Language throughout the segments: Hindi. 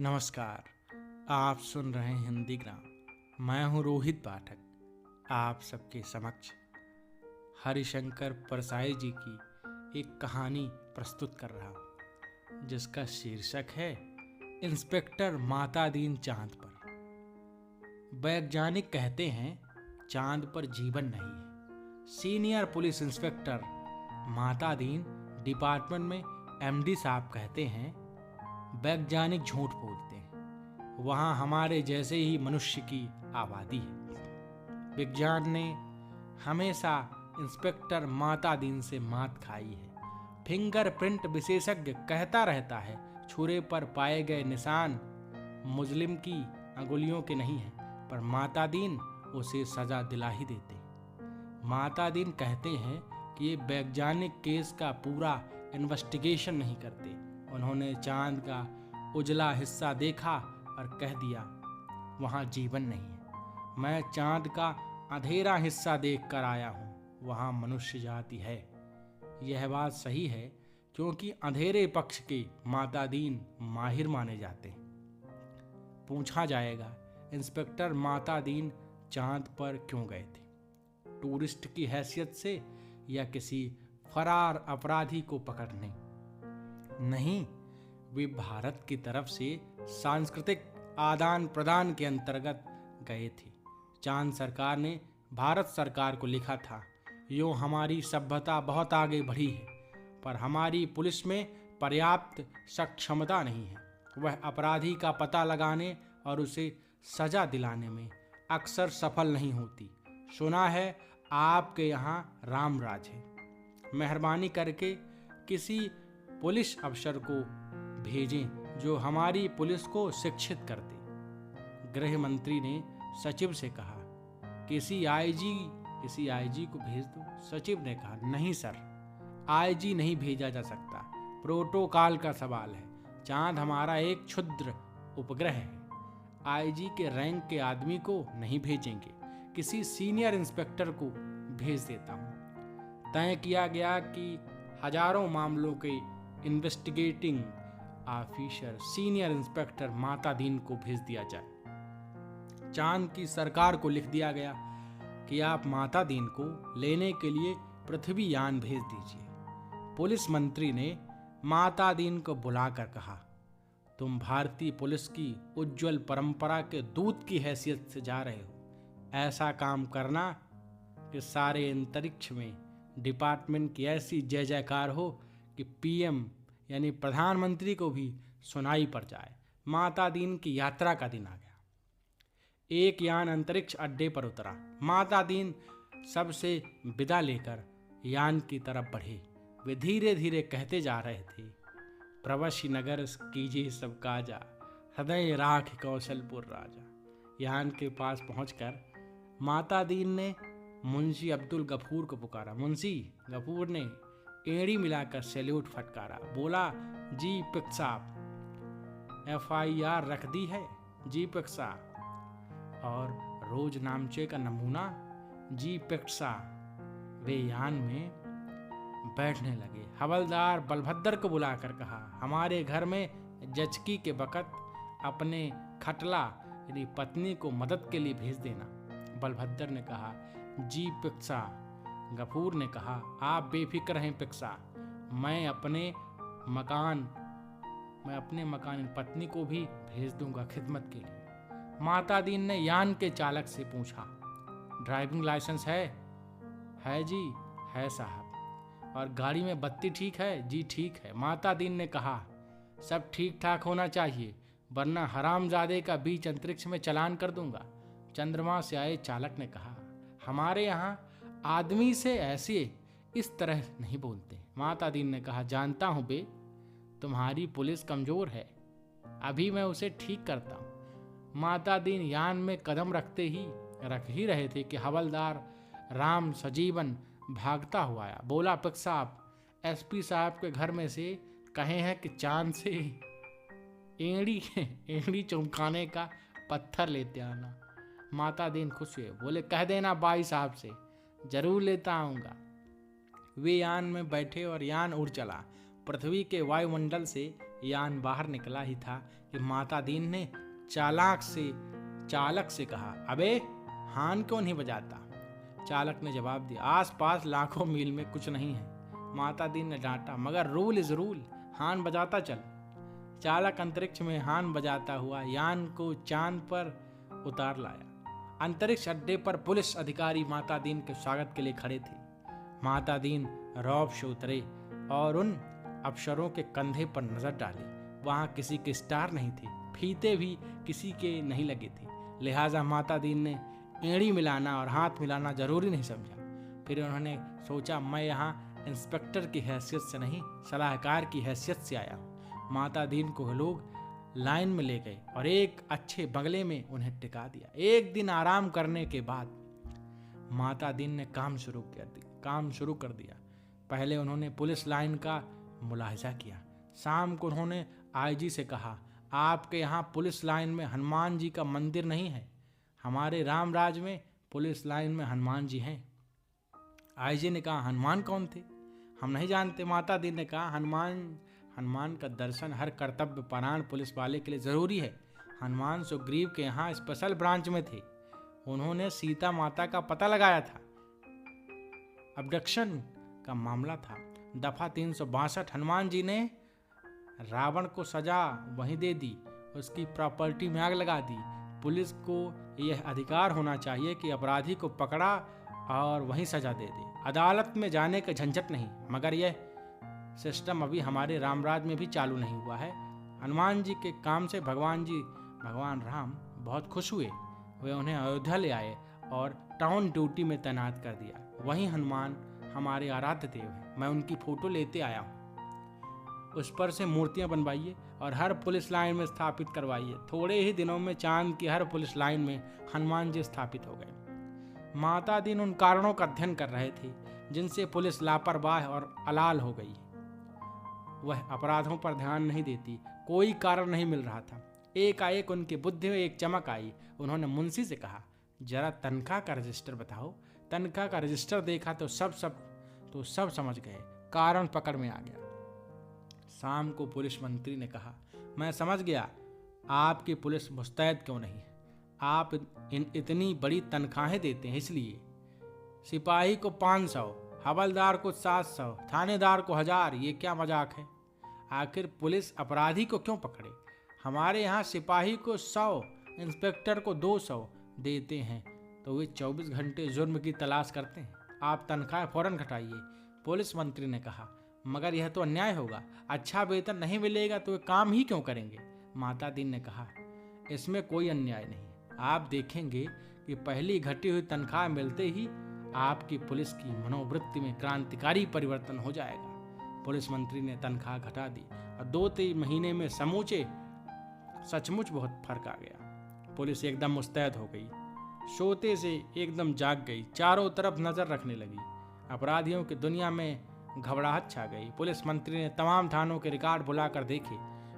नमस्कार। आप सुन रहे हैं हिंदी ग्राम। मैं हूं रोहित पाठक। आप सबके समक्ष हरिशंकर परसाई जी की एक कहानी प्रस्तुत कर रहा हूं, जिसका शीर्षक है इंस्पेक्टर मातादीन चांद पर। वैज्ञानिक कहते हैं चांद पर जीवन नहीं है। Senior police inspector Matadin department में एमडी साहब कहते हैं वैज्ञानिक झूठ बोलते हैं, वहाँ हमारे जैसे ही मनुष्य की आबादी है। विज्ञान ने हमेशा इंस्पेक्टर मातादीन से मात खाई है। फिंगरप्रिंट विशेषज्ञ कहता रहता है छुरे पर पाए गए निशान मुजलिम की अंगुलियों के नहीं हैं, पर मातादीन उसे सजा दिला ही देते। मातादीन कहते हैं कि ये वैज्ञानिक केस का पूरा इन्वेस्टिगेशन नहीं करते। उन्होंने चांद का उजला हिस्सा देखा और कह दिया वहाँ जीवन नहीं है। मैं चांद का अंधेरा हिस्सा देख कर आया हूँ, वहाँ मनुष्य जाति है। यह बात सही है क्योंकि अंधेरे पक्ष के मातादीन माहिर माने जाते हैं। पूछा जाएगा इंस्पेक्टर मातादीन चांद पर क्यों गए थे? टूरिस्ट की हैसियत से या किसी फरार अपराधी को पकड़ने? नहीं, वे भारत की तरफ से सांस्कृतिक आदान प्रदान के अंतर्गत गए थे। चांद सरकार ने भारत सरकार को लिखा था, यूँ हमारी सभ्यता बहुत आगे बढ़ी है, पर हमारी पुलिस में पर्याप्त सक्षमता नहीं है। वह अपराधी का पता लगाने और उसे सजा दिलाने में अक्सर सफल नहीं होती। सुना है आपके यहाँ राम राज है। मेहरबानी करके किसी पुलिस अफसर को भेजें जो हमारी पुलिस को शिक्षित कर दे। गृह मंत्री ने सचिव से कहा, किसी आईजी को भेज दो। सचिव ने कहा, नहीं सर, आईजी नहीं भेजा जा सकता, प्रोटोकॉल का सवाल है। चांद हमारा एक क्षुद्र उपग्रह है। आईजी के रैंक के आदमी को नहीं भेजेंगे, किसी सीनियर इंस्पेक्टर को भेज देता हूँ। तय किया गया कि हजारों मामलों के investigating officer senior inspector Matadin को भेज दिया जाए। चांद की सरकार को लिख दिया गया कि आप मातादीन को लेने के लिए पृथ्वी यान भेज दीजिए। पुलिस मंत्री ने मातादीन को बुलाकर कहा, तुम भारतीय पुलिस की उज्जवल परंपरा के दूत की हैसियत से जा रहे हो। ऐसा काम करना कि सारे अंतरिक्ष में डिपार्टमेंट की ऐसी जय जयकार हो कि पीएम यानी प्रधानमंत्री को भी सुनाई पड़ जाए। मातादीन की यात्रा का दिन आ गया। एक यान अंतरिक्ष अड्डे पर उतरा। मातादीन सबसे विदा लेकर यान की तरफ बढ़े। वे धीरे धीरे कहते जा रहे थे, प्रवशी नगर कीजिए सब काजा, हृदय राख कौशलपुर राजा। यान के पास पहुंचकर मातादीन ने मुंशी अब्दुल गफूर को पुकारा। मुंशी गफूर ने एड़ी मिलाकर सैल्यूट फटकारा। बोला, जी पिक साहब, FIR रख दी है? जी पिक साहब। और रोज नामचे का नमूना? जी पिक साहब। वे यान में बैठने लगे। हवलदार बलभद्र को बुलाकर कहा, हमारे घर में जचकी के वक़्त अपने खटला यानी पत्नी को मदद के लिए भेज देना। बलभद्र ने कहा, जी पिक्सा। गफूर ने कहा, आप बेफिक्र रहें पिक्सा, मैं अपने मकान पत्नी को भी भेज दूंगा खिदमत के लिए। मातादीन ने यान के चालक से पूछा, ड्राइविंग लाइसेंस है? है जी, है साहब। और गाड़ी में बत्ती ठीक है? जी ठीक है। मातादीन ने कहा, सब ठीक ठाक होना चाहिए, वरना हरामजादे का बीच अंतरिक्ष में चालान कर दूंगा। चंद्रमा से आए चालक ने कहा, हमारे यहाँ आदमी से ऐसे इस तरह नहीं बोलते। मातादीन ने कहा, जानता हूँ बे, तुम्हारी पुलिस कमजोर है, अभी मैं उसे ठीक करता हूँ। मातादीन यान में कदम रख ही रहे थे कि हवलदार राम सजीवन भागता हुआ आया। बोला, पिक साहब, SP साहब के घर में से कहे हैं कि चांद से एड़ी चमकाने का पत्थर लेते आना। मातादीन खुश हुए, बोले, कह देना बाई साहब से, जरूर लेता आऊँगा। वे यान में बैठे और यान उड़ चला। पृथ्वी के वायुमंडल से यान बाहर निकला ही था कि माता दीन ने चालक से कहा, अबे हान क्यों नहीं बजाता? चालक ने जवाब दिया, आसपास लाखों मील में कुछ नहीं है। माता दीन ने डांटा, मगर रूल इज रूल, हार्न बजाता चल। चालक अंतरिक्ष में हार्न बजाता हुआ यान को चांद पर उतार लाया। अंतरिक्ष अड्डे पर पुलिस अधिकारी माता दीन के स्वागत के लिए खड़े थे। माता दीन रौब से उतरे और उन अफसरों के कंधे पर नजर डाली। वहां किसी के स्टार नहीं थे, फीते भी किसी के नहीं लगे थे, लिहाजा माता दीन ने एड़ी मिलाना और हाथ मिलाना जरूरी नहीं समझा। फिर उन्होंने सोचा, मैं यहाँ इंस्पेक्टर की हैसियत से नहीं, सलाहकार की हैसियत से आया हूँ। माता दीन को लोग लाइन में ले गए और एक अच्छे बंगले में उन्हें टिका दिया। एक दिन आराम करने के बाद माता दीन ने काम शुरू कर दिया। पहले उन्होंने पुलिस लाइन का मुलाहिजा किया। शाम को उन्होंने आईजी से कहा, आपके यहाँ पुलिस लाइन में हनुमान जी का मंदिर नहीं है? हमारे रामराज में पुलिस लाइन में हनुमान जी हैं। आईजी ने कहा, हनुमान कौन थे? हम नहीं जानते। माता दीन ने कहा, हनुमान का दर्शन हर कर्तव्य परायण पुलिस वाले के लिए जरूरी है। हनुमान सुग्रीव के यहाँ स्पेशल ब्रांच में थे। उन्होंने सीता माता का पता लगाया था। अबडक्शन का मामला था। दफा 362। हनुमान जी ने रावण को सजा वहीं दे दी, उसकी प्रॉपर्टी में आग लगा दी। पुलिस को यह अधिकार होना चाहिए कि अपराधी को पकड़ा और वहीं सजा दे दे, अदालत में जाने का झंझट नहीं। मगर यह सिस्टम अभी हमारे रामराज में भी चालू नहीं हुआ है। हनुमान जी के काम से भगवान राम बहुत खुश हुए। वे उन्हें अयोध्या ले आए और टाउन ड्यूटी में तैनात कर दिया। वहीं हनुमान हमारे आराध्य देव हैं। मैं उनकी फोटो लेते आया हूँ। उस पर से मूर्तियां बनवाइए और हर पुलिस लाइन में स्थापित करवाइए। थोड़े ही दिनों में चांद की हर पुलिस लाइन में हनुमान जी स्थापित हो गए। माता दीन उन कारणों का अध्ययन कर रहे थे जिनसे पुलिस लापरवाह और अलाल हो गई। वह अपराधों पर ध्यान नहीं देती। कोई कारण नहीं मिल रहा था। एकाएक उनकी बुद्धि में एक चमक आई। उन्होंने मुंशी से कहा, जरा तनख्वाह का रजिस्टर बताओ। तनख्वाह का रजिस्टर देखा तो सब समझ गए। कारण पकड़ में आ गया। शाम को पुलिस मंत्री ने कहा, मैं समझ गया आपकी पुलिस मुस्तैद क्यों नहीं है। आप इतनी बड़ी तनख्वाहें देते हैं इसलिए। सिपाही को 500, हवलदार को 700, थानेदार को 1000। ये क्या मजाक है? आखिर पुलिस अपराधी को क्यों पकड़े? हमारे यहाँ सिपाही को 100, इंस्पेक्टर को 200 देते हैं तो वे 24 घंटे जुर्म की तलाश करते हैं। आप तनख्वाह फौरन घटाइए। पुलिस मंत्री ने कहा, मगर यह तो अन्याय होगा। अच्छा वेतन नहीं मिलेगा तो वे काम ही क्यों करेंगे? माता दीन ने कहा, इसमें कोई अन्याय नहीं। आप देखेंगे कि पहली घटी हुई तनख्वाह मिलते ही आपकी पुलिस की मनोवृत्ति में क्रांतिकारी परिवर्तन हो जाएगा। पुलिस मंत्री ने तनख्वाह घटा दी और 2-3 महीने में सचमुच बहुत फर्क आ गया। पुलिस एकदम मुस्तैद हो गई, सोते से एकदम जाग गई, चारों तरफ नजर रखने लगी। अपराधियों की दुनिया में घबराहट छा गई। पुलिस मंत्री ने तमाम थानों के रिकॉर्ड बुलाकर देखे।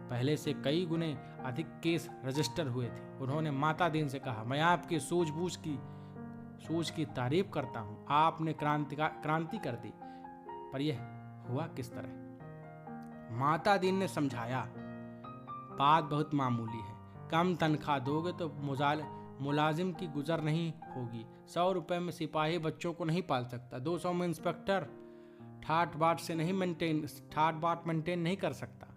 पहले से कई गुने अधिक केस रजिस्टर हुए थे। उन्होंने माता दीन से कहा, मैं आपकी सूझ की तारीफ करता हूँ। आपने क्रांति कर दी, पर यह हुआ किस तरह? माता दीन ने समझाया, बात बहुत मामूली है। कम तनख्वाह दोगे तो मुलाजिम की गुजर नहीं होगी। 100 रुपए में सिपाही बच्चों को नहीं पाल सकता। 200 में इंस्पेक्टर ठाट बाट मेंटेन नहीं कर सकता।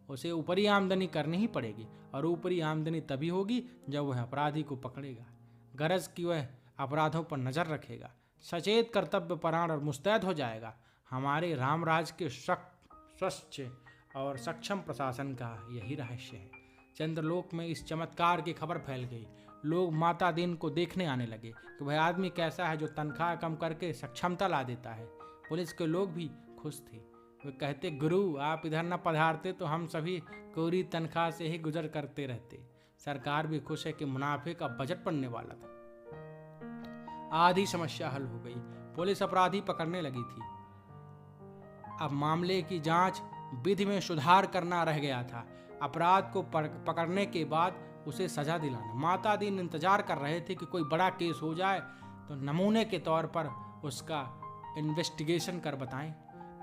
उसे ऊपरी आमदनी करनी ही पड़ेगी और ऊपरी आमदनी तभी होगी जब वह अपराधी को पकड़ेगा, गरज की वह अपराधों पर नजर रखेगा, सचेत कर्तव्य परायण और मुस्तैद हो जाएगा। हमारे रामराज के स्वच्छ और सक्षम प्रशासन का यही रहस्य है। चंद्रलोक में इस चमत्कार की खबर फैल गई। लोग माता दीन को देखने आने लगे कि वह आदमी कैसा है जो तनख्वाह कम करके सक्षमता ला देता है। पुलिस के लोग भी खुश थे। वे कहते, गुरु आप इधर न पधारते तो हम सभी कोरी तनख्वाह से ही गुजर करते रहते। सरकार भी खुश है कि मुनाफे का बजट पड़ने वाला था। आधी समस्या हल हो गई। पुलिस अपराधी पकड़ने लगी थी। अब मामले की जांच विधि में सुधार करना रह गया था। अपराध को पकड़ने के बाद उसे सजा दिलाना। माता दीन इंतजार कर रहे थे कि कोई बड़ा केस हो जाए तो नमूने के तौर पर उसका इन्वेस्टिगेशन कर बताएं।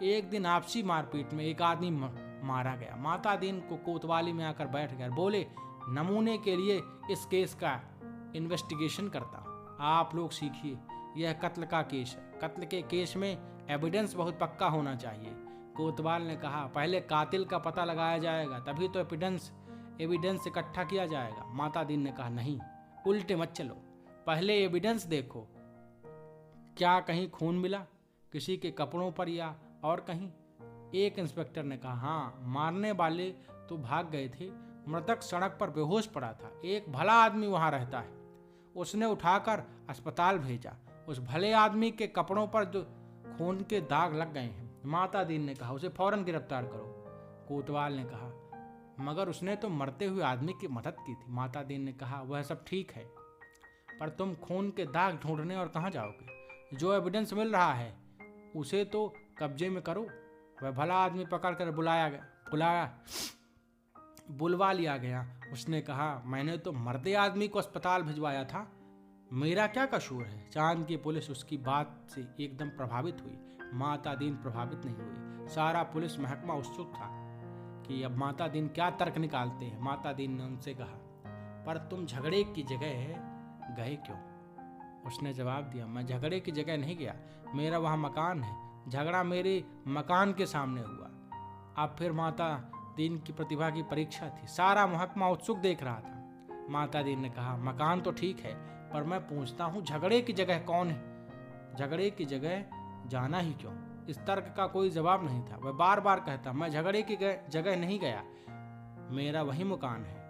एक दिन आपसी मारपीट में एक आदमी मारा गया। माता दीन को कोतवाली में आकर बैठ गए, बोले नमूने के लिए इस केस का इन्वेस्टिगेशन करता हूं। आप लोग सीखिए, यह कत्ल का केस है। कत्ल के केस में एविडेंस बहुत पक्का होना चाहिए। कोतवाल ने कहा पहले कातिल का पता लगाया जाएगा, तभी तो एविडेंस इकट्ठा किया जाएगा। माता दीन ने कहा नहीं, उल्टे मत चलो, पहले एविडेंस देखो। क्या कहीं खून मिला किसी के कपड़ों पर या और कहीं? एक इंस्पेक्टर ने कहा हाँ, मारने वाले तो भाग गए थे, मृतक सड़क पर बेहोश पड़ा था। एक भला आदमी वहां रहता है, उसने उठाकर अस्पताल भेजा। उस भले आदमी के कपड़ों पर जो खून के दाग लग गए हैं। माता दीन ने कहा उसे फौरन गिरफ्तार करो। कोतवाल ने कहा मगर उसने तो मरते हुए आदमी की मदद की थी। माता दीन ने कहा वह सब ठीक है, पर तुम खून के दाग ढूंढने और कहाँ जाओगे? जो एविडेंस मिल रहा है उसे तो कब्जे में करो। वह भला आदमी पकड़कर बुलवा लिया गया। उसने कहा मैंने तो मरते आदमी को अस्पताल भिजवाया था, मेरा क्या कसूर है? चांद की पुलिस उसकी बात से एकदम प्रभावित हुई। माता दीन प्रभावित नहीं हुई। सारा पुलिस महकमा उत्सुक था कि अब माता दीन क्या तर्क निकालते हैं। माता दीन ने उनसे कहा पर तुम झगड़े की जगह गए क्यों? उसने जवाब दिया मैं झगड़े की जगह नहीं गया, मेरा वहाँ मकान है, झगड़ा मेरे मकान के सामने हुआ। अब फिर माता दीन की प्रतिभा की परीक्षा थी। सारा महकमा उत्सुक देख रहा था। माता दीन ने कहा मकान तो ठीक है, पर मैं पूछता हूँ झगड़े की जगह कौन है? झगड़े की जगह जाना ही क्यों? इस तर्क का कोई जवाब नहीं था। वह बार बार कहता मैं झगड़े की जगह नहीं गया, मेरा वही मकान है।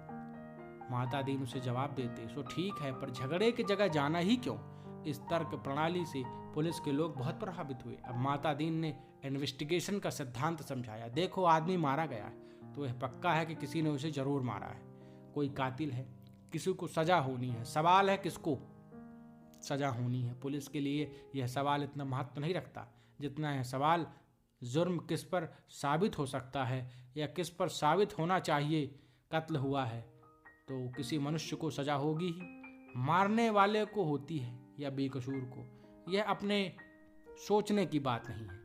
माता दीन उसे जवाब देते सो ठीक है, पर झगड़े की जगह जाना ही क्यों? इस तर्क प्रणाली से पुलिस के लोग बहुत प्रभावित हुए। अब माता दीन ने इन्वेस्टिगेशन का सिद्धांत समझाया। देखो आदमी मारा गया है तो यह पक्का है कि किसी ने उसे जरूर मारा है, कोई कातिल है, किसी को सजा होनी है। सवाल है किसको सजा होनी है। पुलिस के लिए यह सवाल इतना महत्व नहीं रखता जितना यह सवाल जुर्म किस पर साबित हो सकता है या किस पर साबित होना चाहिए। कत्ल हुआ है तो किसी मनुष्य को सजा होगी ही, मारने वाले को होती है या बेकसूर को। यह अपने सोचने की बात नहीं है।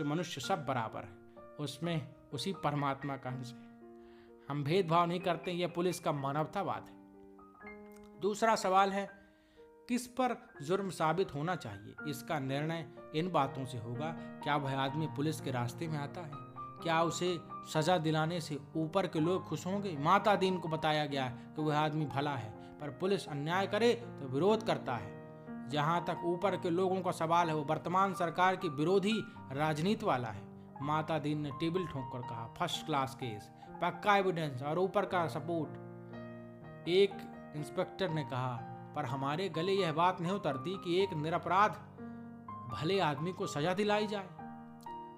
मनुष्य सब बराबर है, उसमें उसी परमात्मा का अंश है। हम भेदभाव नहीं करते, यह पुलिस का मानवतावाद है। दूसरा सवाल है किस पर जुर्म साबित होना चाहिए। इसका निर्णय इन बातों से होगा, क्या वह आदमी पुलिस के रास्ते में आता है, क्या उसे सजा दिलाने से ऊपर के लोग खुश होंगे। माता दीन को बताया गया कि वह आदमी भला है, पर पुलिस अन्याय करे तो विरोध करता है। जहां तक ऊपर के लोगों का सवाल है, वो वर्तमान सरकार की विरोधी राजनीति वाला है। माता दीन ने टेबल ठोंक कर कहा फर्स्ट क्लास केस, पक्का एविडेंस और ऊपर का सपोर्ट। एक इंस्पेक्टर ने कहा पर हमारे गले यह बात नहीं उतरती कि एक निरपराध भले आदमी को सजा दिलाई जाए।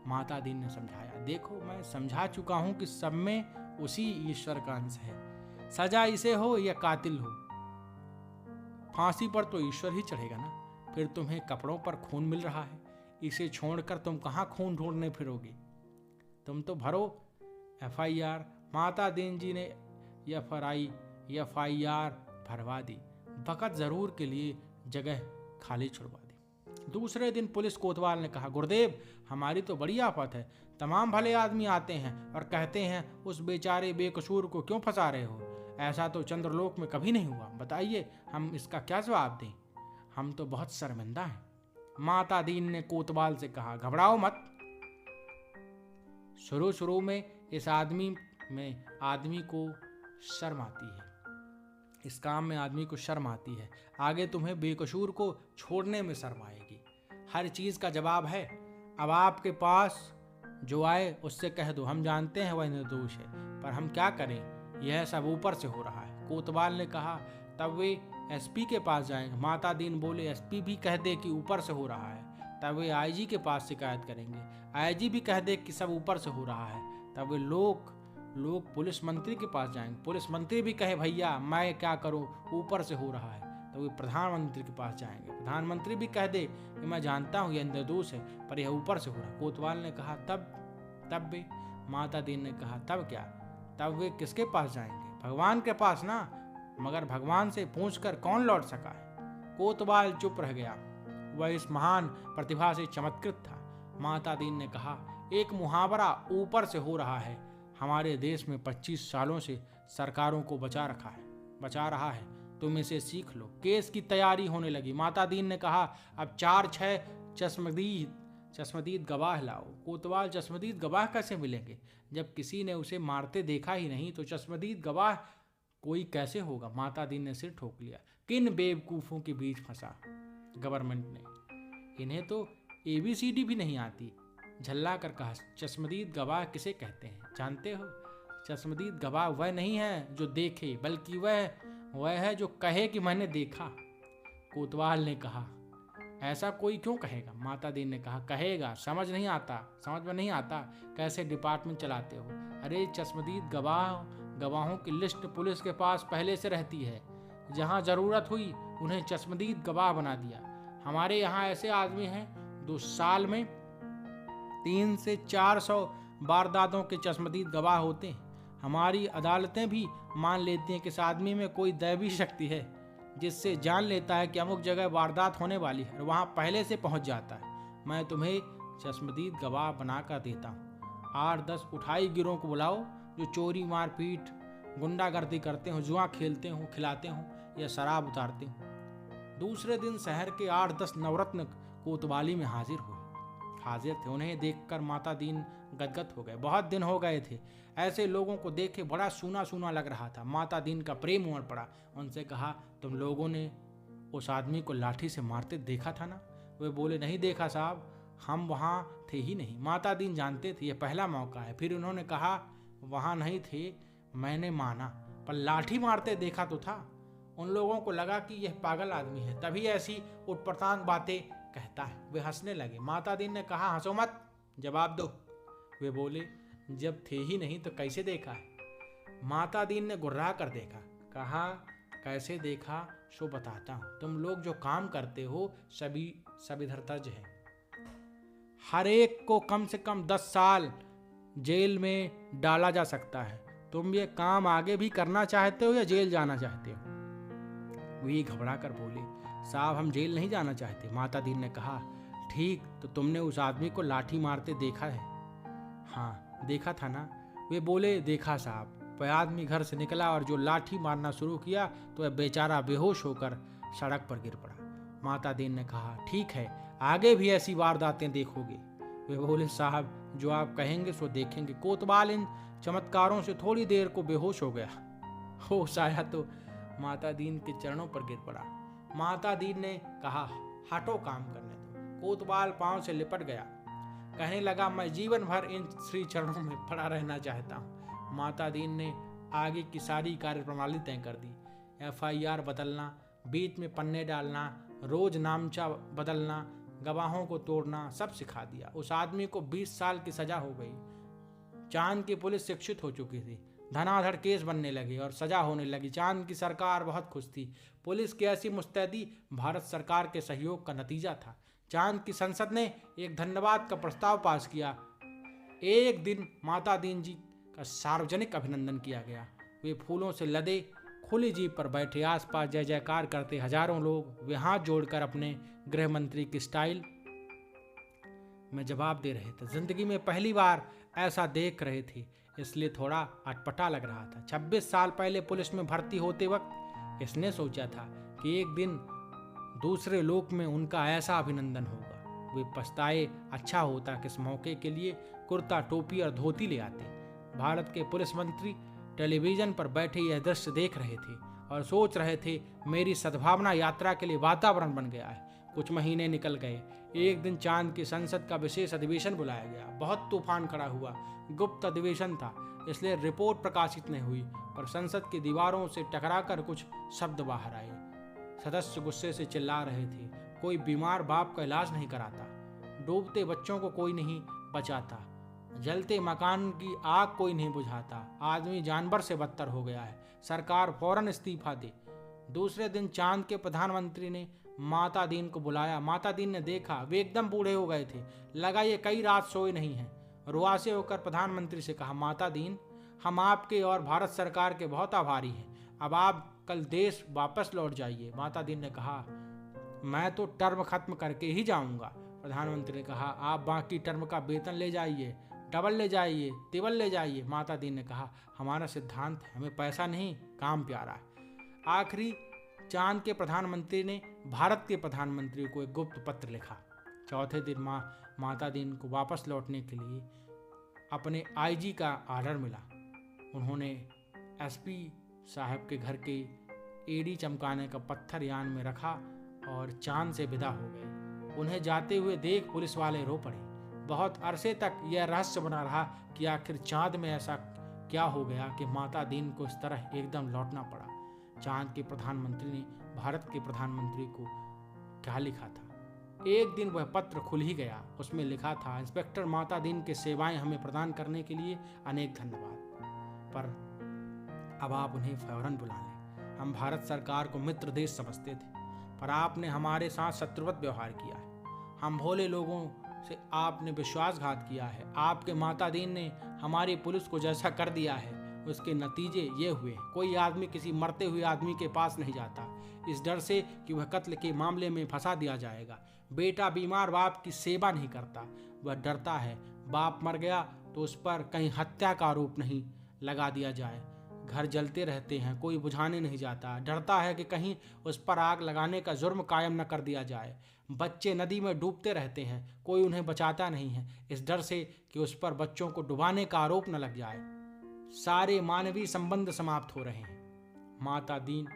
माता दीन ने समझाया देखो मैं समझा चुका हूं कि सब में उसी ईश्वर का अंश है, सजा इसे हो या कातिल हो, फांसी पर तो ईश्वर ही चढ़ेगा ना। फिर तुम्हें कपड़ों पर खून मिल रहा है, इसे छोड़कर तुम कहां खून ढूंढने फिरोगे? तुम तो भरो FIR। माता दीन जी ने FIR भरवा दी, वक़्त जरूर के लिए जगह खाली छुड़वा दी। दूसरे दिन पुलिस कोतवाल ने कहा गुरुदेव हमारी तो बड़ी आफत है, तमाम भले आदमी आते हैं और कहते हैं उस बेचारे बेकसूर को क्यों फंसा रहे हो। ऐसा तो चंद्रलोक में कभी नहीं हुआ, बताइए हम इसका क्या जवाब दें? हम तो बहुत शर्मिंदा हैं। माता दीन ने कोतवाल से कहा घबराओ मत, शुरू में इस आदमी को शर्म आती है, इस काम में आदमी को शर्म आती है, आगे तुम्हें बेकसूर को छोड़ने में शर्म आएगी। हर चीज़ का जवाब है। अब आपके पास जो आए उससे कह दो हम जानते हैं वह निर्दोष है, पर हम क्या करें, यह सब ऊपर से हो रहा है। कोतवाल ने कहा तब वे SP के पास जाएंगे। माता दीन बोले SP भी कह दे कि ऊपर से हो रहा है, तब वे IG के पास शिकायत करेंगे। IG भी कह दे कि सब ऊपर से हो रहा है, तब वे लोग पुलिस मंत्री के पास जाएंगे। पुलिस मंत्री भी कहे भैया मैं क्या करूं, ऊपर से हो रहा है, तो वे प्रधानमंत्री के पास जाएंगे। प्रधानमंत्री भी कह दे कि मैं जानता हूं यह निर्दोष है, पर यह ऊपर से हो रहा है। कोतवाल ने कहा तब वे, माता दीन ने कहा तब क्या, तब वे किसके पास जाएंगे? भगवान के पास ना, मगर भगवान से पूछकर कौन लौट सका है। कोतवाल चुप रह गया, वह इस महान प्रतिभा से चमत्कृत था। माता दीन ने कहा एक मुहावरा ऊपर से हो रहा है, हमारे देश में 25 सालों से सरकारों को बचा रहा है। तुम इसे सीख लो। केस की तैयारी होने लगी। माता दीन ने कहा, अब 4-6 चश्मदीद गवाह लाओ। कोतवाल, चश्मदीद गवाह कैसे मिलेंगे? जब किसी ने उसे मारते देखा ही नहीं तो चश्मदीद गवाह कोई कैसे होगा? माता दीन ने सिर ठोक लिया। किन बेवकूफ़ों के बीच फंसा गवर्नमेंट ने, इन्हें तो ABCD भी नहीं आती। झल्ला कर कहा, चश्मदीद गवाह किसे कहते हैं जानते हो? चश्मदीद गवाह वह नहीं है जो देखे, बल्कि वह है जो कहे कि मैंने देखा। कोतवाल ने कहा, ऐसा कोई क्यों कहेगा? माता दीन ने कहा, कहेगा, समझ में नहीं आता कैसे डिपार्टमेंट चलाते हो? अरे चश्मदीद गवाहों की लिस्ट पुलिस के पास पहले से रहती है। जहां जरूरत हुई उन्हें चश्मदीद गवाह बना दिया। हमारे यहाँ ऐसे आदमी हैं जो साल में 300 से 400 वारदातों के चश्मदीद गवाह होते हैं। हमारी अदालतें भी मान लेती हैं कि इस आदमी में कोई दैवी शक्ति है, जिससे जान लेता है कि अमुक जगह वारदात होने वाली है और वहाँ पहले से पहुँच जाता है। मैं तुम्हें चश्मदीद गवाह बनाकर देता हूँ। 8-10 उठाई गिरोह को बुलाओ जो चोरी, मारपीट, गुंडागर्दी करते हो, जुआ खेलते हो, खिलाते हो या शराब उतारते हो। दूसरे दिन शहर के 8-10 नवरत्न कोतवाली में हाजिर थे। उन्हें देखकर माता दीन गदगद हो गए। बहुत दिन हो गए थे ऐसे लोगों को देखे, बड़ा सूना सूना लग रहा था। माता दीन का प्रेम उमड़ पड़ा। उनसे कहा, तुम लोगों ने उस आदमी को लाठी से मारते देखा था ना? वे बोले, नहीं देखा साहब, हम वहाँ थे ही नहीं। माता दीन जानते थे यह पहला मौका है। फिर उन्होंने कहा, वहाँ नहीं थे, मैंने माना, पर लाठी मारते देखा तो था। उन लोगों को लगा कि यह पागल आदमी है, तभी ऐसी उटपटांग बातें कहता है। वे हंसने लगे। माता दीन ने कहा, हंसो मत, जवाब दो। वे बोले, जब थे ही नहीं तो कैसे देखा है? माता दीन ने गुर्रा कर देखा। कहा, कैसे देखा सो बताता हूँ। तुम लोग जो काम करते हो सभी धरतज है। हर एक को कम से कम 10 साल जेल में डाला जा सकता है। तुम ये काम आगे भी करना चाहते हो या जेल जाना चाहते हो? वे घबरा कर बोले, साहब हम जेल नहीं जाना चाहते। माता दीन ने कहा, ठीक, तो तुमने उस आदमी को लाठी मारते देखा है? हाँ देखा था ना? वे बोले, देखा साहब। वह आदमी घर से निकला और जो लाठी मारना शुरू किया तो वह बेचारा बेहोश होकर सड़क पर गिर पड़ा। माता दीन ने कहा, ठीक है, आगे भी ऐसी वारदातें देखोगे? वे बोले, साहब जो आप कहेंगे सो देखेंगे। कोतवाल इन चमत्कारों से थोड़ी देर को बेहोश हो गया। होश आया तो माता दीन के चरणों पर गिर पड़ा। माता दीन ने कहा, हटो, काम करने दो। कोतवाल पांव से लिपट गया, कहने लगा, मैं जीवन भर इन श्री चरणों में पड़ा रहना चाहता हूँ। माता दीन ने आगे की सारी कार्यप्रणाली तय कर दी। FIR बदलना, बीच में पन्ने डालना, रोज नामचा बदलना, गवाहों को तोड़ना, सब सिखा दिया। उस आदमी को 20 साल की सजा हो गई। चांद की पुलिस शिक्षित हो चुकी थी। धनाधड़ केस बनने लगे और सजा होने लगी। चांद की सरकार बहुत खुश थी। पुलिस की ऐसी मुस्तैदी भारत सरकार के सहयोग का नतीजा था। चांद की संसद ने एक धन्यवाद का प्रस्ताव पास किया। एक दिन माता दीन जी का सार्वजनिक अभिनंदन किया गया। वे फूलों से लदे खुली जीप पर बैठे, आसपास जय जयकार करते हजारों लोग वे हाथ जोड़कर अपने गृह मंत्री की स्टाइल में जवाब दे रहे थे। जिंदगी में पहली बार ऐसा देख रहे थे, इसलिए थोड़ा अटपटा लग रहा था। 26 साल पहले पुलिस में भर्ती होते वक्त इसने सोचा था कि एक दिन दूसरे लोक में उनका ऐसा अभिनंदन होगा। वे पछताए, अच्छा होता कि इस मौके के लिए कुर्ता, टोपी और धोती ले आते। भारत के पुलिस मंत्री टेलीविजन पर बैठे यह दृश्य देख रहे थे और सोच रहे थे, मेरी सद्भावना यात्रा के लिए वातावरण बन गया है। कुछ महीने निकल गए। एक दिन चांद की संसद का विशेष अधिवेशन बुलाया गया। बहुत तूफान खड़ा हुआ। गुप्त अधिवेशन था, इसलिए रिपोर्ट प्रकाशित नहीं हुई, पर संसद की दीवारों से टकराकर कुछ शब्द बाहर आए। सदस्य गुस्से से चिल्ला रहे थे, कोई बीमार बाप का इलाज नहीं कराता, डूबते बच्चों को कोई नहीं बचाता, जलते मकान की आग कोई नहीं बुझाता, आदमी जानवर से बदतर हो गया है, सरकार फौरन इस्तीफा दे। दूसरे दिन चांद के प्रधानमंत्री ने माता दीन को बुलाया। माता दीन ने देखा, वे एकदम बूढ़े हो गए थे। लगा ये कई रात सोए नहीं हैं। रुआसे होकर प्रधानमंत्री से कहा, माता दीन, हम आपके और भारत सरकार के बहुत आभारी हैं। अब आप कल देश वापस लौट जाइए। माता दीन ने कहा, मैं तो टर्म खत्म करके ही जाऊंगा। प्रधानमंत्री ने कहा, आप बाकी टर्म का वेतन ले जाइए, डबल ले जाइए, तिबल ले जाइए। माता दीन ने कहा, हमारा सिद्धांत है, हमें पैसा नहीं, काम प्यारा है। आखिरी चांद के प्रधानमंत्री ने भारत के प्रधानमंत्री को एक गुप्त पत्र लिखा। चौथे दिन माता दीन को वापस लौटने के लिए अपने आईजी का आर्डर मिला। उन्होंने एसपी साहब के घर के एड़ी चमकाने का पत्थर यान में रखा और चांद से विदा हो गए। उन्हें जाते हुए देख पुलिस वाले रो पड़े। बहुत अरसे तक यह रहस्य बना रहा कि आखिर चांद में ऐसा क्या हो गया कि माता दीन को इस तरह एकदम लौटना पड़ा। चांद के प्रधानमंत्री ने भारत के प्रधानमंत्री को क्या लिखा था? एक दिन वह पत्र खुल ही गया। उसमें लिखा था, इंस्पेक्टर माता दीन की सेवाएं हमें प्रदान करने के लिए अनेक धन्यवाद, पर अब आप उन्हें फौरन बुला लें। हम भारत सरकार को मित्र देश समझते थे, पर आपने हमारे साथ शत्रुवत व्यवहार किया है। हम भोले लोगों से आपने विश्वासघात किया है। आपके माता दीन ने हमारी पुलिस को जैसा कर दिया है, उसके नतीजे ये हुए। कोई आदमी किसी मरते हुए आदमी के पास नहीं जाता, इस डर से कि वह कत्ल के मामले में फंसा दिया जाएगा। बेटा बीमार बाप की सेवा नहीं करता, वह डरता है बाप मर गया तो उस पर कहीं हत्या का आरोप नहीं लगा दिया जाए। घर जलते रहते हैं, कोई बुझाने नहीं जाता, डरता है कि कहीं उस पर आग लगाने का जुर्म कायम न कर दिया जाए। बच्चे नदी में डूबते रहते हैं, कोई उन्हें बचाता नहीं है, इस डर से कि उस पर बच्चों को डुबाने का आरोप न लग जाए। सारे मानवीय संबंध समाप्त हो रहे हैं। माता दीन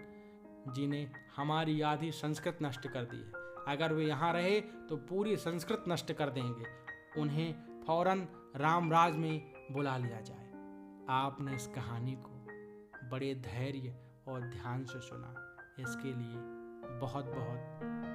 जी ने हमारी आधी संस्कृत नष्ट कर दी है। अगर वे यहाँ रहे तो पूरी संस्कृत नष्ट कर देंगे। उन्हें फौरन रामराज में बुला लिया जाए। आपने इस कहानी को बड़े धैर्य और ध्यान से सुना, इसके लिए बहुत बहुत